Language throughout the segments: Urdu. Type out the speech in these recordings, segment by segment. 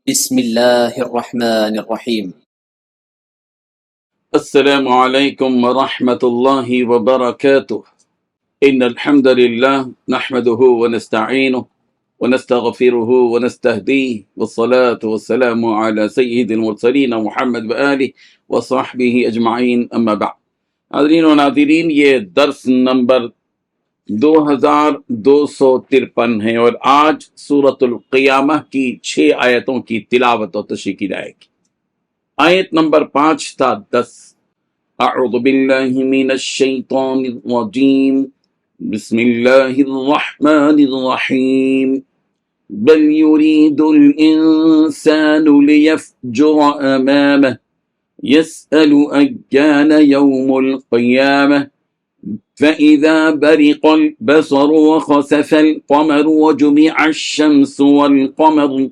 بسم الله الرحمن الرحيم. السلام عليكم ورحمة الله وبركاته. إن الحمد لله نحمده ونستعينه ونستغفره ونستهديه والصلاة والسلام على سيد المرسلين محمد وآله وصحبه أجمعين أما بعد. حاضرین و ناظرین، یہ درس نمبر 2253 ہے اور آج سورۃ القیامہ کی 6 آیتوں کی تلاوت و تشریح کی جائے گی۔ آیت نمبر 5 تا 10۔ اعوذ باللہ من الشیطان الرجیم، بسم اللہ الرحمن الرحیم، بل یرید الانسان لیفجر امامہ یسأل ایان یوم القیامہ فإذا برق البصر وخسف القمر وجمع الشمس والقمر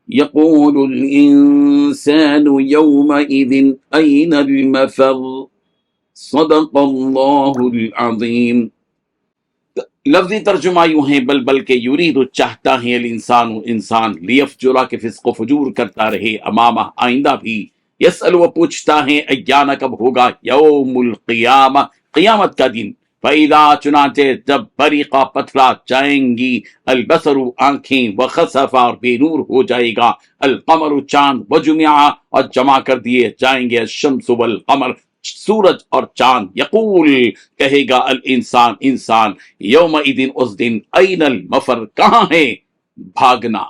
يقول الإنسان يومئذ أين المفر صدق اللہ العظیم۔ لفظی ترجمہ یوں ہے، بلکہ یرید چاہتا ہے انسان لیفجرا کہ فسق و فجور کرتا رہے، امامہ آئندہ بھی، یسأل وہ پوچھتا ہے ایانا کب ہوگا، یوم القیامہ قیامت کا دن، فَإِذَا چنانچہ جب بریقہ پتھرا جائیں گی، البصر آنکھیں، وخسف اور بے نور ہو جائے گا، القمر چاند، وجمع اور جمع کر دیے جائیں گے، الشمس والقمر سورج اور چاند، یقول کہے گا انسان یومئذ اس دن، این المفر کہاں ہے بھاگنا۔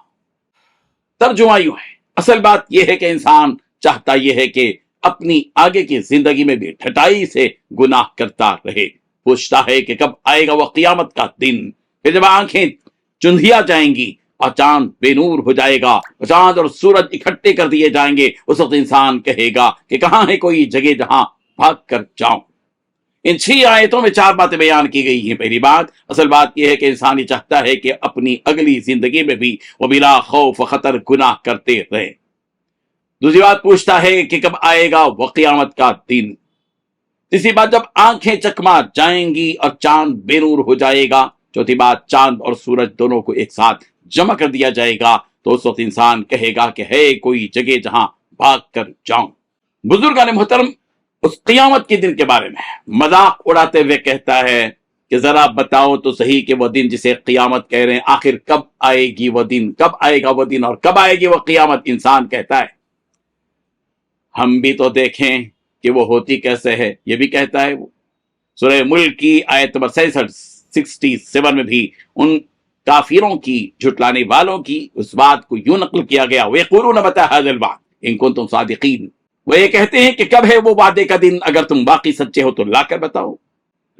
ترجمہ یوں ہے، اصل بات یہ ہے کہ انسان چاہتا یہ ہے کہ اپنی آگے کی زندگی میں بھی ٹھٹائی سے گناہ کرتا رہے، پوچھتا ہے کہ کب آئے گا وہ قیامت کا دن، پھر جب آنکھیں چندھیا جائیں گی اور چاند بے نور ہو جائے گا، چاند اور سورج اکٹھے کر دیے جائیں گے، اس وقت انسان کہے گا کہ کہاں ہے کوئی جگہ جہاں بھاگ کر جاؤں۔ ان 6 آیتوں میں 4 باتیں بیان کی گئی ہیں۔ پہلی بات، اصل بات یہ ہے کہ انسان یہ چاہتا ہے کہ اپنی اگلی زندگی میں بھی وہ بلا خوف و خطر گناہ کرتے رہے۔ دوسری بات، پوچھتا ہے کہ کب آئے گا وہ قیامت کا دن۔ تیسری بات، جب آنکھیں چکما جائیں گی اور چاند بے نور ہو جائے گا۔ چوتھی بات، چاند اور سورج دونوں کو ایک ساتھ جمع کر دیا جائے گا، تو اس وقت انسان کہے گا کہ ہے کوئی جگہ جہاں بھاگ کر جاؤں۔ بزرگان محترم اس قیامت کے دن کے بارے میں مذاق اڑاتے ہوئے کہتا ہے کہ ذرا بتاؤ تو صحیح کہ وہ دن جسے قیامت کہہ رہے ہیں، آخر کب آئے گی وہ دن، کب آئے گا وہ دن اور کب آئے گی وہ قیامت؟ انسان کہتا ہے ہم بھی تو دیکھیں کہ وہ ہوتی کیسے ہے۔ یہ بھی کہتا ہے وہ سورہ ملک کی آیت نمبر 67 میں بھی ان کافروں کی، جھٹلانے والوں کی اس بات کو یوں نقل کیا گیا، وَيَقُولُونَ مَتَىٰ هَٰذَا الْوَعْدُ إِن كُنتُمْ صَادِقِينَ، وہ یہ کہتے ہیں کہ کب ہے وہ وعدے کا دن، اگر تم واقعی سچے ہو تو لا کر بتاؤ۔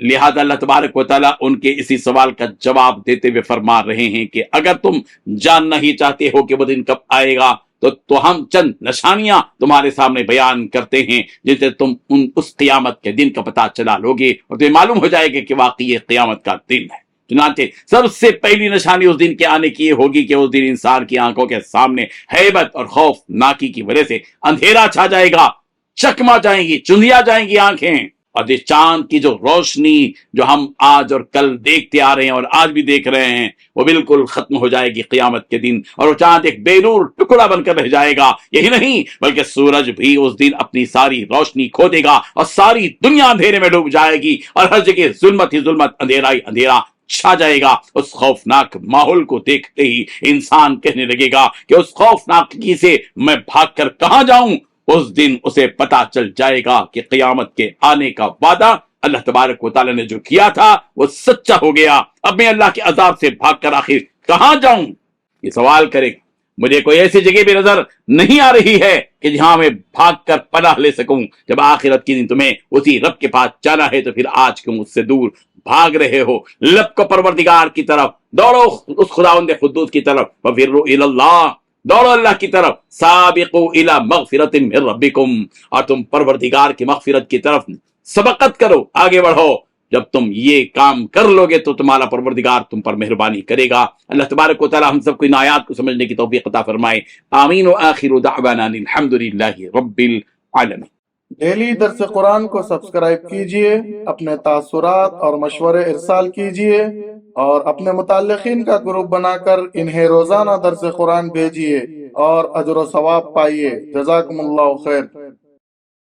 لہذا اللہ تبارک و تعالیٰ ان کے اسی سوال کا جواب دیتے ہوئے فرما رہے ہیں کہ اگر تم جاننا ہی چاہتے ہو کہ وہ دن کب آئے گا تو ہم چند نشانیاں تمہارے سامنے بیان کرتے ہیں، جس سے تم اس قیامت کے دن کا پتہ چلا لوگے اور تمہیں معلوم ہو جائے گا کہ واقعی یہ قیامت کا دن ہے۔ چنانچہ سب سے پہلی نشانی اس دن کے آنے کی یہ ہوگی کہ اس دن انسان کی آنکھوں کے سامنے ہیبت اور خوف ناکی کی وجہ سے اندھیرا چھا جائے گا، چکما جائیں گی، چندھیا جائیں گی آنکھیں، اور جس چاند کی جو روشنی جو ہم آج اور کل دیکھتے آ رہے ہیں اور آج بھی دیکھ رہے ہیں، وہ بالکل ختم ہو جائے گی قیامت کے دن، اور وہ چاند ایک بے نور ٹکڑا بن کر رہ جائے گا۔ یہی نہیں بلکہ سورج بھی اس دن اپنی ساری روشنی کھو دے گا اور ساری دنیا اندھیرے میں ڈوب جائے گی اور ہر جگہ ظلمت ہی ظلمت، اندھیرا ہی اندھیرا چھا جائے گا۔ اس خوفناک ماحول کو دیکھتے ہی انسان کہنے لگے گا کہ اس خوفناکی سے میں بھاگ کر کہاں جاؤں۔ اس دن اسے پتا چل جائے گا کہ قیامت کے آنے کا وعدہ اللہ تبارک و تعالیٰ نے جو کیا تھا وہ سچا ہو گیا۔ اب میں اللہ کے عذاب سے بھاگ کر آخر کہاں جاؤں؟ یہ سوال کرے گا۔ مجھے کوئی ایسی جگہ بھی نظر نہیں آ رہی ہے کہ جہاں میں بھاگ کر پناہ لے سکوں۔ جب آخرت کے دن تمہیں اسی رب کے پاس جانا ہے تو پھر آج کیوں مجھ سے دور بھاگ رہے ہو؟ لب کو پروردگار کی طرف دوڑو، اس خداوند قدوس کی طرف، وَفِرُّوا إِلَى اللَّهِ، دوڑو اللہ کی طرف، سابقوا الی مغفرۃ من ربکم، اور تم پروردگار کی مغفرت کی طرف سبقت کرو، آگے بڑھو۔ جب تم یہ کام کر لو گے تو تمہارا پروردگار تم پر مہربانی کرے گا۔ اللہ تبارک و تعالی ہم سب کو ان آیات کو سمجھنے کی توفیق عطا فرمائے۔ آمین۔ وآخر دعوانا الحمد للہ رب العالمین۔ ڈیلی درس قرآن کو سبسکرائب کیجئے، اپنے تاثرات اور مشورے ارسال کیجئے اور اپنے متعلقین کا گروپ بنا کر انہیں روزانہ درس قرآن بھیجئے اور اجر و ثواب پائیے۔ جزاکم اللہ خیر۔